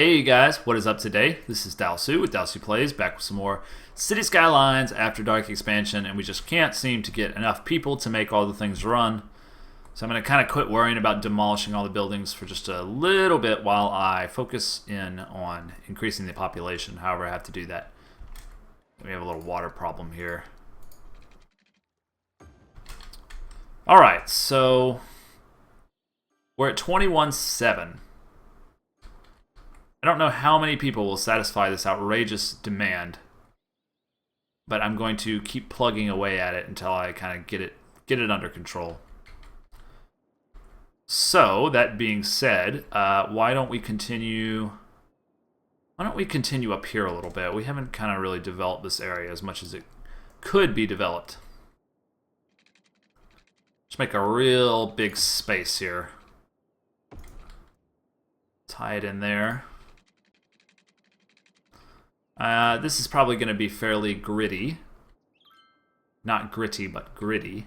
Hey guys, what is up today? This is Dalsu with Dalsu Plays, back with some more City Skylines After Dark expansion, and we just can't seem to get enough people to make all the things run. So I'm going to kind of quit worrying about demolishing all the buildings for just a little bit while I focus in on increasing the population. However, I have to do that. We have a little water problem here. Alright, so we're at 21-7. I don't know how many people will satisfy this outrageous demand, but I'm going to keep plugging away at it until I kind of get it under control. So, that being said, why don't we continue up here a little bit? We haven't kind of really developed this area as much as it could be developed. Just make a real big space here. Tie it in there. This is probably going to be fairly gritty. Not gritty, but gritty.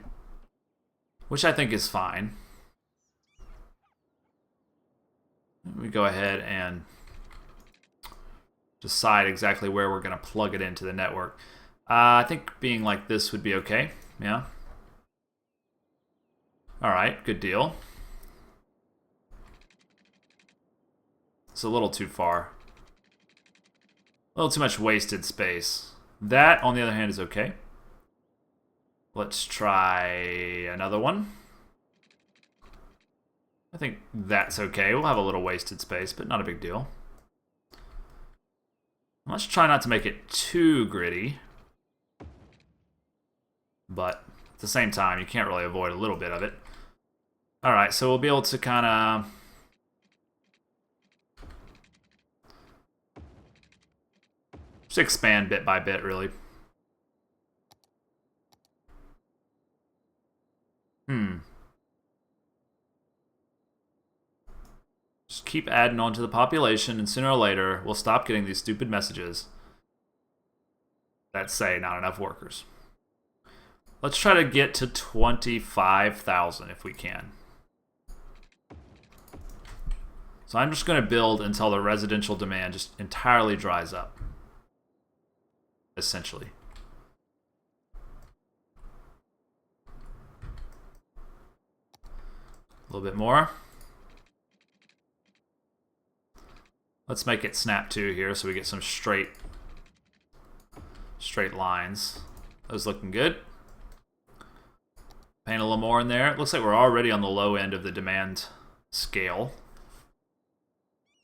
Which I think is fine. Let me go ahead and decide exactly where we're going to plug it into the network. I think being like this would be okay. Yeah. Alright, good deal. It's a little too far. A little too much wasted space. That, on the other hand, is okay. Let's try another one. I think that's okay. We'll have a little wasted space, but not a big deal. Let's try not to make it too gritty. But at the same time, you can't really avoid a little bit of it. Alright, so we'll be able to kind of... just expand bit by bit, really. Just keep adding on to the population, and sooner or later, we'll stop getting these stupid messages that say not enough workers. Let's try to get to 25,000 if we can. So I'm just going to build until the residential demand just entirely dries up. Essentially. A little bit more. Let's make it snap to here so we get some straight lines. Those looking good. Paint a little more in there. It looks like we're already on the low end of the demand scale,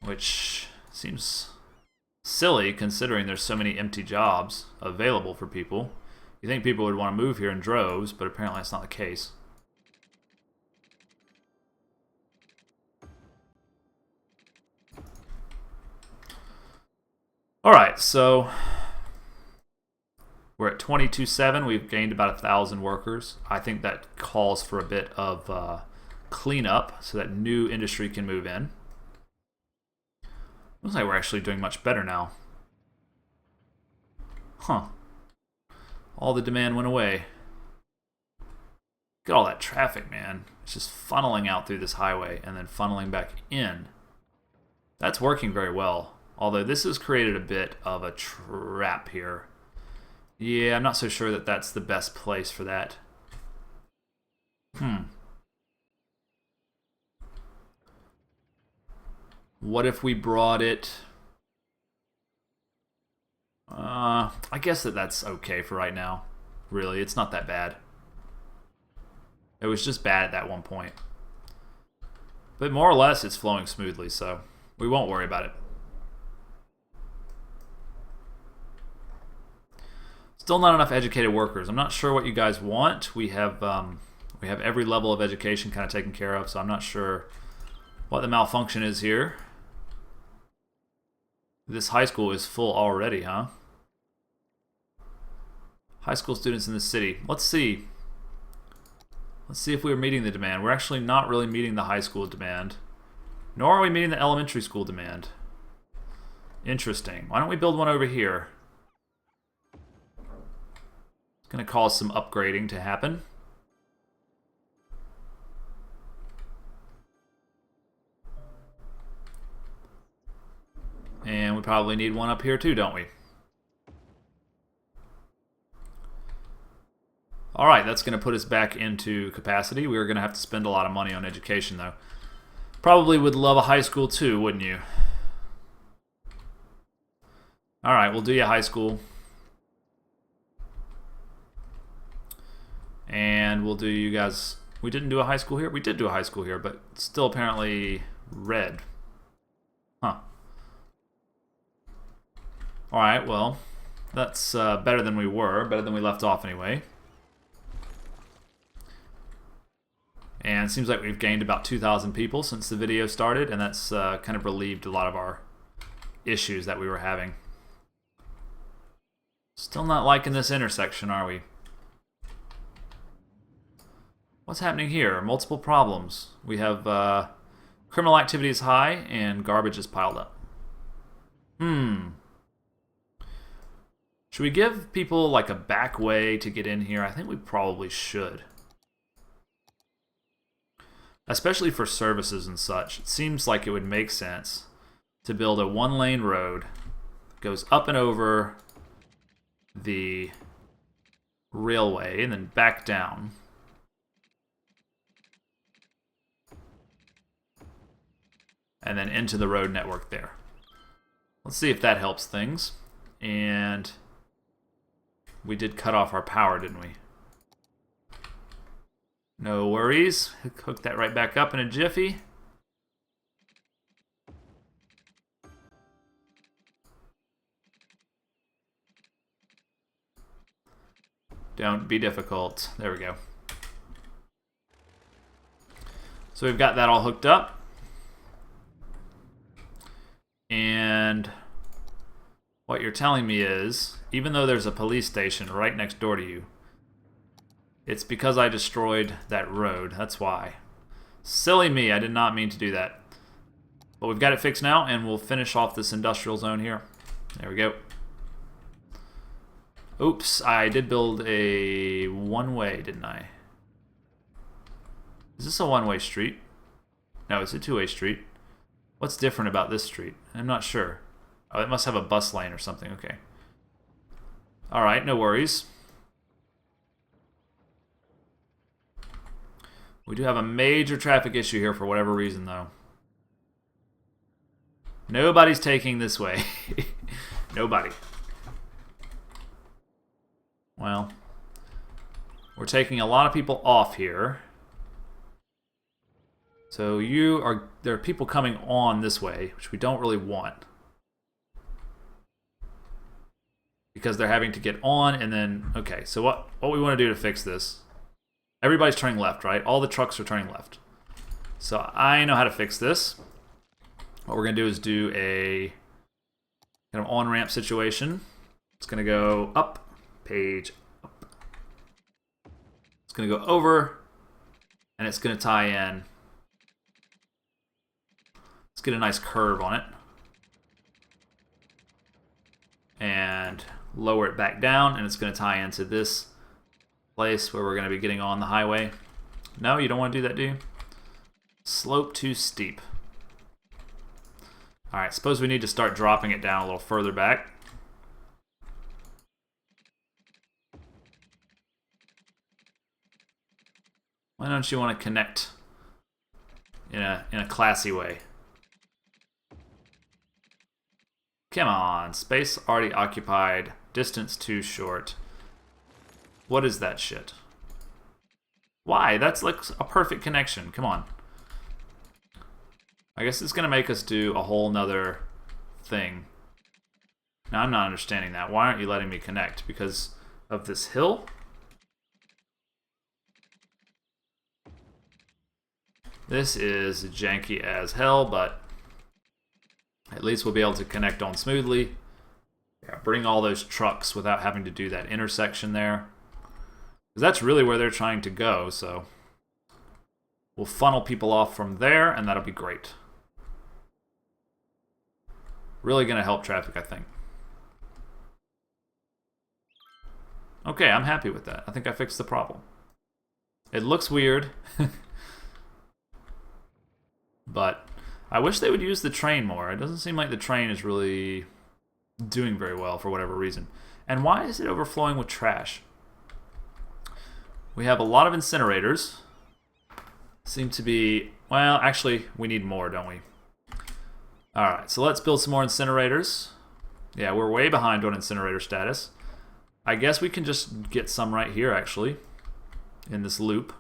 which seems silly considering there's so many empty jobs available for people. You think people would want to move here in droves, but apparently that's not the case. Alright, so we're at 22-7. We've gained about 1,000 workers. I think that calls for a bit of cleanup so that new industry can move in. Looks like we're actually doing much better now. Huh. All the demand went away. Look at all that traffic, man. It's just funneling out through this highway and then funneling back in. That's working very well. Although this has created a bit of a trap here. Yeah, I'm not so sure that that's the best place for that. What if we brought it... I guess that's okay for right now. Really, it's not that bad. It was just bad at that one point. But more or less, it's flowing smoothly, so we won't worry about it. Still not enough educated workers. I'm not sure what you guys want. We have every level of education kind of taken care of, so I'm not sure what the malfunction is here. This high school is full already, huh? High school students in the city. Let's see. Let's see if we're meeting the demand. We're actually not really meeting the high school demand. Nor are we meeting the elementary school demand. Interesting. Why don't we build one over here? It's going to cause some upgrading to happen. we probably need one up here too, don't we? Alright, that's going to put us back into capacity. We're going to have to spend a lot of money on education, though. Probably would love a high school too, wouldn't you? Alright, we'll do you high school. And we'll do you guys... We didn't do a high school here? We did do a high school here, but still apparently red. Huh. Alright, well, that's better than we were. Better than we left off anyway. And it seems like we've gained about 2,000 people since the video started, and that's kind of relieved a lot of our issues that we were having. Still not liking this intersection, are we? What's happening here? Multiple problems. We have criminal activity is high, and garbage is piled up. Should we give people like a back way to get in here? I think we probably should. Especially for services and such. It seems like it would make sense to build a one-lane road that goes up and over the railway and then back down. And then into the road network there. Let's see if that helps things. And we did cut off our power, didn't we? No worries. Hook that right back up in a jiffy. Don't be difficult. There we go. So we've got that all hooked up. And what you're telling me is, even though there's a police station right next door to you, it's because I destroyed that road. That's why. Silly me. I did not mean to do that. But we've got it fixed now, and we'll finish off this industrial zone here. There we go. Oops, I did build a one-way, didn't I? Is this a one-way street? No, it's a two-way street. What's different about this street? I'm not sure. Oh, it must have a bus lane or something. Okay. Alright, no worries. We do have a major traffic issue here for whatever reason, though. Nobody's taking this way. Nobody. Well, we're taking a lot of people off here. So there are people coming on this way, which we don't really want. Because they're having to get on and then, okay, so what we want to do to fix this, everybody's turning left, right? All the trucks are turning left. So I know how to fix this. What we're going to do is do a kind of on-ramp situation. It's going to go up, page up. It's going to go over, and it's going to tie in. Let's get a nice curve on it. And lower it back down, and it's going to tie into this place where we're going to be getting on the highway. No, you don't want to do that, do you? Slope too steep. Alright, suppose we need to start dropping it down a little further back. Why don't you want to connect in a classy way? Come on, space already occupied, distance too short. What is that shit? Why? That's like a perfect connection. Come on. I guess it's going to make us do a whole nother thing. Now, I'm not understanding that. Why aren't you letting me connect? Because of this hill? This is janky as hell, but at least we'll be able to connect on smoothly. Yeah, bring all those trucks without having to do that intersection there. Because that's really where they're trying to go, so we'll funnel people off from there, and that'll be great. Really going to help traffic, I think. Okay, I'm happy with that. I think I fixed the problem. It looks weird, but I wish they would use the train more. It doesn't seem like the train is really doing very well for whatever reason. And why is it overflowing with trash? We have a lot of incinerators. Seem to be... Well, actually, we need more, don't we? Alright, so let's build some more incinerators. Yeah, we're way behind on incinerator status. I guess we can just get some right here, actually, in this loop.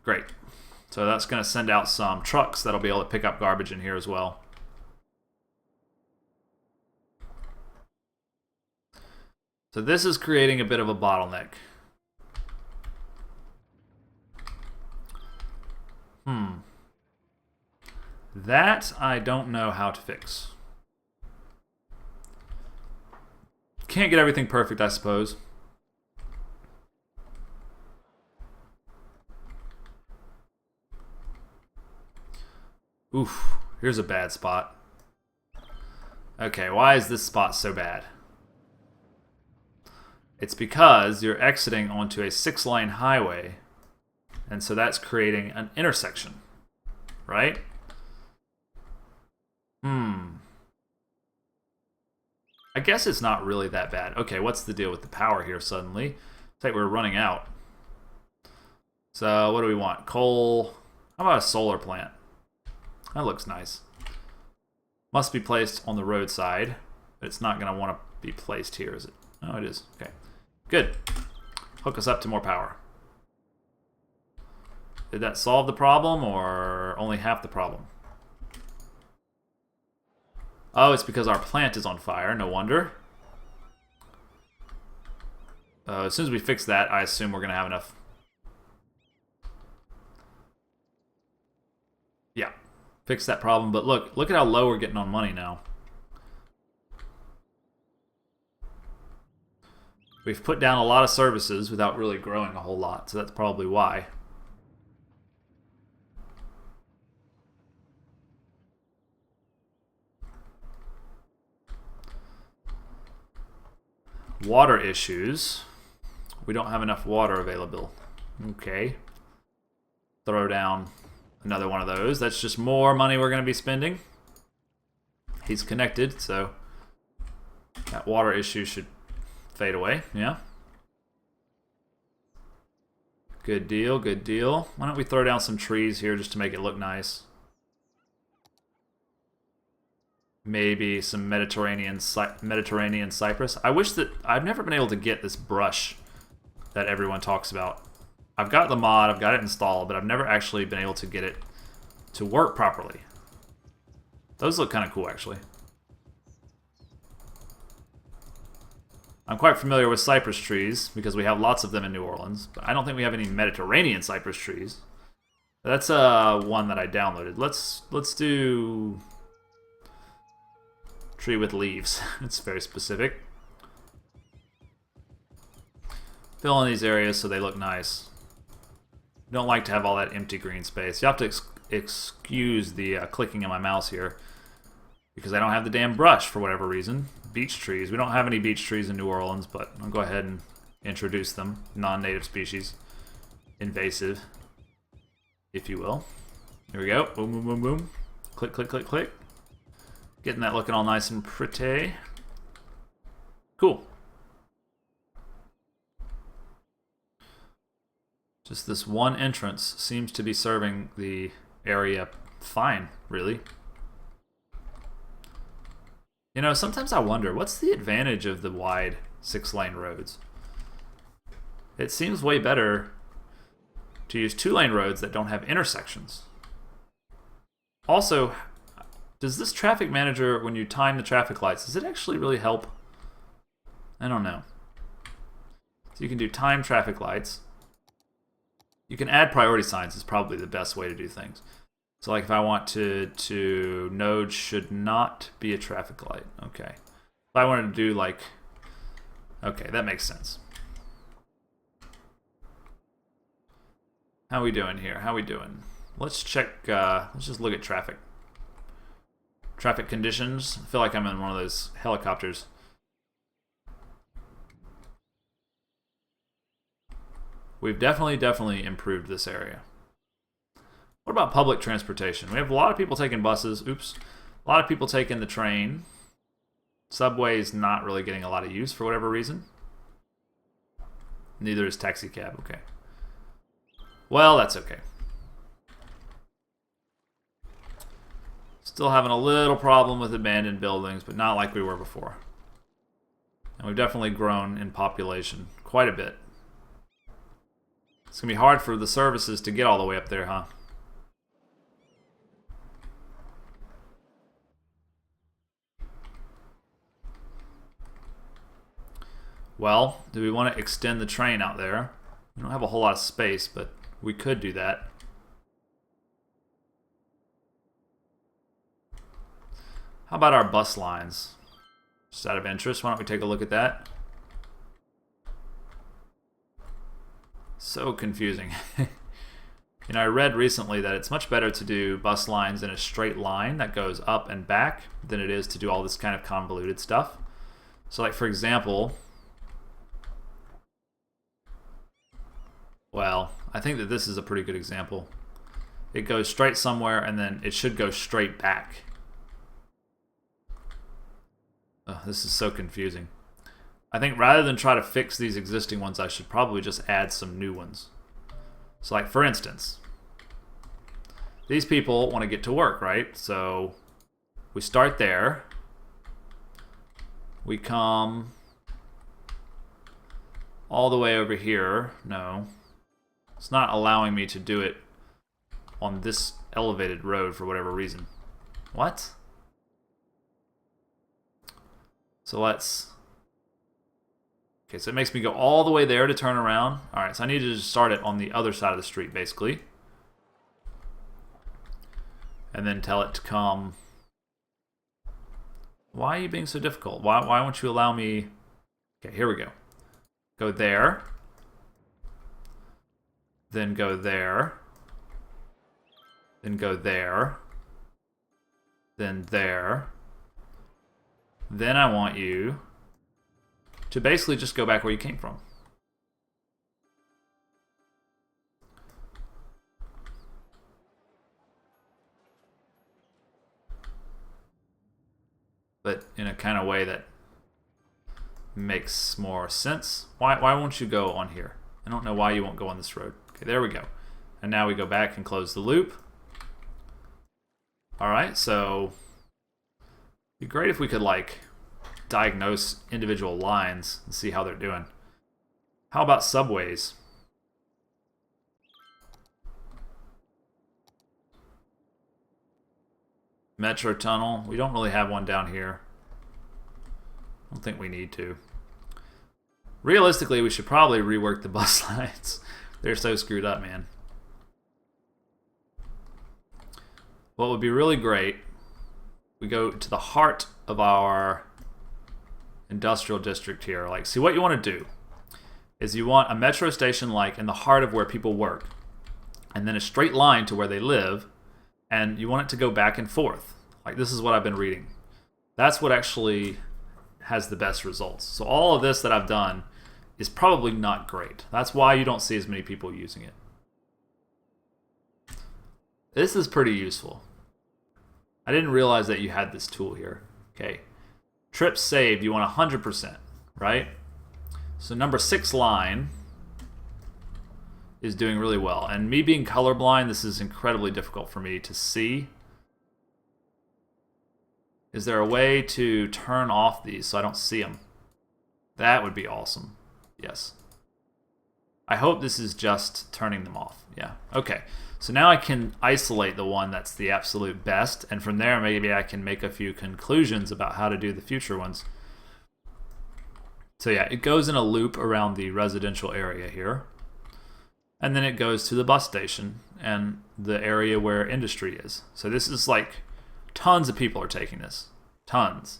Great. So that's going to send out some trucks that'll be able to pick up garbage in here as well. So this is creating a bit of a bottleneck. That I don't know how to fix. Can't get everything perfect, I suppose. Oof, here's a bad spot. Okay, why is this spot so bad? It's because you're exiting onto a 6-lane highway, and so that's creating an intersection, right? I guess it's not really that bad. Okay, what's the deal with the power here suddenly? It's like we're running out. So what do we want? Coal. How about a solar plant? That looks nice. Must be placed on the roadside, but it's not going to want to be placed here, is it? Oh, it is. Okay. Good. Hook us up to more power. Did that solve the problem, or only half the problem? Oh, it's because our plant is on fire. No wonder. As soon as we fix that, I assume we're going to have enough. Yeah. Fix that problem. But look at how low we're getting on money now. We've put down a lot of services without really growing a whole lot, so that's probably why. Water issues. We don't have enough water available. Okay. Throw down another one of those. That's just more money we're going to be spending. He's connected, so that water issue should fade away. Yeah. Good deal, good deal. Why don't we throw down some trees here just to make it look nice? Maybe some Mediterranean cypress. I wish that I've never been able to get this brush that everyone talks about. I've got the mod, I've got it installed, but I've never actually been able to get it to work properly. Those look kind of cool, actually. I'm quite familiar with cypress trees because we have lots of them in New Orleans, but I don't think we have any Mediterranean cypress trees. That's one that I downloaded. Let's do tree with leaves. It's very specific. Fill in these areas so they look nice. Don't like to have all that empty green space. You have to excuse the clicking of my mouse here because I don't have the damn brush for whatever reason. Beech trees. We don't have any beech trees in New Orleans, but I'll go ahead and introduce them. Non-native species. Invasive, if you will. Here we go. Boom, boom, boom, boom. Click, click, click, click. Getting that looking all nice and pretty. Cool. Just this one entrance seems to be serving the area fine, really. You know, sometimes I wonder, what's the advantage of the wide 6-lane roads? It seems way better to use 2-lane roads that don't have intersections. Also, does this traffic manager, when you time the traffic lights, does it actually really help? I don't know. So you can do time traffic lights. You can add priority signs is probably the best way to do things. So like if I want to node should not be a traffic light. Okay. If I wanted to do like, okay, that makes sense. How we doing here? How we doing? Let's check, let's just look at traffic. Traffic conditions. I feel like I'm in one of those helicopters. we've definitely improved this area. What about public transportation? We have a lot of people taking buses. Oops. A lot of people taking the train. Subway's not really getting a lot of use for whatever reason. Neither is taxi cab. Okay. Well, that's okay. Still having a little problem with abandoned buildings, but not like we were before. And we've definitely grown in population quite a bit. It's going to be hard for the services to get all the way up there, huh? Well, do we want to extend the train out there? We don't have a whole lot of space, but we could do that. How about our bus lines? Just out of interest, why don't we take a look at that? So confusing. You know, I read recently that it's much better to do bus lines in a straight line that goes up and back than it is to do all this kind of convoluted stuff. So like, for example, well, I think that this is a pretty good example. It goes straight somewhere and then it should go straight back. Oh, this is so confusing. I think rather than try to fix these existing ones, I should probably just add some new ones. So like, for instance, these people want to get to work, right? So we start there. We come all the way over here. No. It's not allowing me to do it on this elevated road for whatever reason. What? So let's... Okay, so it makes me go all the way there to turn around. Alright, so I need to just start it on the other side of the street, basically. And then tell it to come... Why are you being so difficult? Why won't you allow me... Okay, here we go. Go there. Then go there. Then go there. Then there. Then I want you to basically just go back where you came from. But in a kind of way that makes more sense. Why won't you go on here? I don't know why you won't go on this road. Okay, there we go. And now we go back and close the loop. Alright, so it'd be great if we could like diagnose individual lines and see how they're doing. How about subways? Metro tunnel. We don't really have one down here. I don't think we need to. Realistically, we should probably rework the bus lines. They're so screwed up, man. What would be really great, we go to the heart of our industrial district here. Like, see, what you want to do is you want a metro station like in the heart of where people work, and then a straight line to where they live, and you want it to go back and forth. Like, this is what I've been reading. That's what actually has the best results. So all of this that I've done is probably not great. That's why you don't see as many people using it. This is pretty useful. I didn't realize that you had this tool here. Okay. Trips saved, you want 100%, right? So number 6 line is doing really well. And me being colorblind, this is incredibly difficult for me to see. Is there a way to turn off these so I don't see them? That would be awesome. Yes. I hope this is just turning them off. Yeah. Okay. So now I can isolate the one that's the absolute best, and from there maybe I can make a few conclusions about how to do the future ones. So yeah, it goes in a loop around the residential area here. And then it goes to the bus station and the area where industry is. So this is like tons of people are taking this. Tons.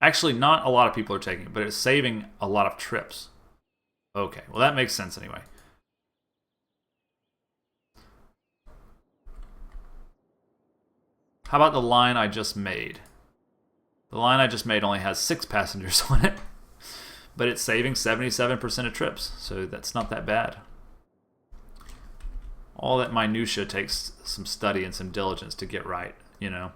Actually, not a lot of people are taking it, but it's saving a lot of trips. Okay, well that makes sense anyway. How about the line I just made? The line I just made only has 6 passengers on it. but it's saving 77% of trips, so that's not that bad. All that minutia takes some study and some diligence to get right, you know.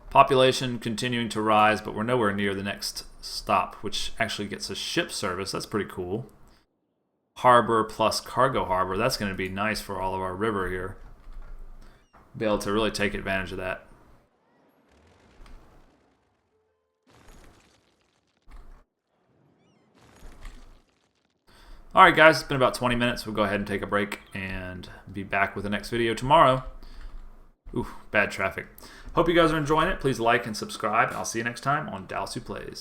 Population continuing to rise, but we're nowhere near the next stop, which actually gets a ship service. That's pretty cool. Harbor plus cargo harbor. That's going to be nice for all of our river here. Be able to really take advantage of that. Alright guys, it's been about 20 minutes. We'll go ahead and take a break and be back with the next video tomorrow. Ooh, bad traffic. Hope you guys are enjoying it. Please like and subscribe. I'll see you next time on Dallas Who Plays.